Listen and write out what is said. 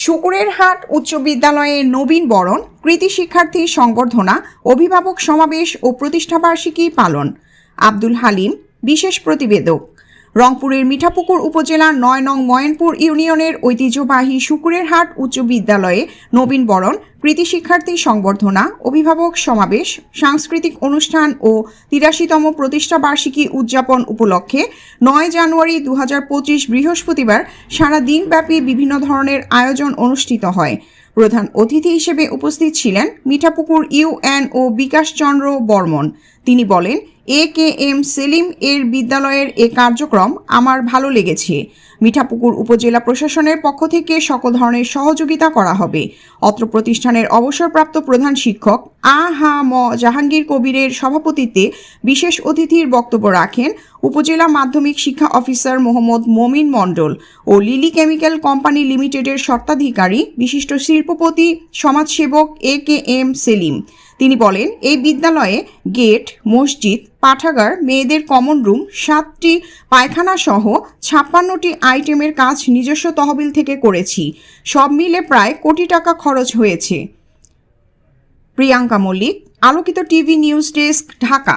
শুকুরের হাট উচ্চ বিদ্যালয়ে নবীন বরণ, কৃতি শিক্ষার্থী সংবর্ধনা, অভিভাবক সমাবেশ ও প্রতিষ্ঠাবার্ষিকী পালন। আব্দুল হালিম বিশেষ প্রতিবেদক। রংপুরের মিঠাপুকুর উপজেলার ৯ নং ময়নপুর ইউনিয়নের ঐতিহ্যবাহী শুকুরের হাট উচ্চ বিদ্যালয়ে নবীন বরণ, কৃতি শিক্ষার্থী সংবর্ধনা, অভিভাবক সমাবেশ, সাংস্কৃতিক অনুষ্ঠান ও ৮৩তম প্রতিষ্ঠাবার্ষিকী উদযাপন উপলক্ষে ৯ জানুয়ারি ২০২৫ বৃহস্পতিবার সারা দিনব্যাপী বিভিন্ন ধরনের আয়োজন অনুষ্ঠিত হয়। প্রধান অতিথি হিসেবে উপস্থিত ছিলেন মিঠাপুকুর ইউএনও বিকাশ চন্দ্র বর্মন। তিনি বলেন, AKM সেলিম এর বিদ্যালয়ের এ কার্যক্রম আমার ভালো লেগেছে। মিঠাপুকুর উপজেলা প্রশাসনের পক্ষ থেকে সকল ধরনের সহযোগিতা করা হবে। অত্র প্রতিষ্ঠানের অবসরপ্রাপ্ত প্রধান শিক্ষক ম জাহাঙ্গীর কবিরের সভাপতিত্বে বিশেষ অতিথির বক্তব্য রাখেন উপজেলা মাধ্যমিক শিক্ষা অফিসার মোহাম্মদ মমিন মণ্ডল ও লিলি কেমিক্যাল কোম্পানি লিমিটেডের স্বত্বাধিকারী বিশিষ্ট শিল্পপতি সমাজসেবক AKM সেলিম। তিনি বলেন, এই বিদ্যালয়ে গেট, মসজিদ, পাঠাগার, মেয়েদের কমন রুম, 7টি পায়খানা সহ 56টি আইটেমের কাজ নিজস্ব তহবিল থেকে করেছি। সব মিলে প্রায় কোটি টাকা খরচ হয়েছে। প্রিয়াঙ্কা মল্লিক, আলোকিত টিভি নিউজ ডেস্ক, ঢাকা।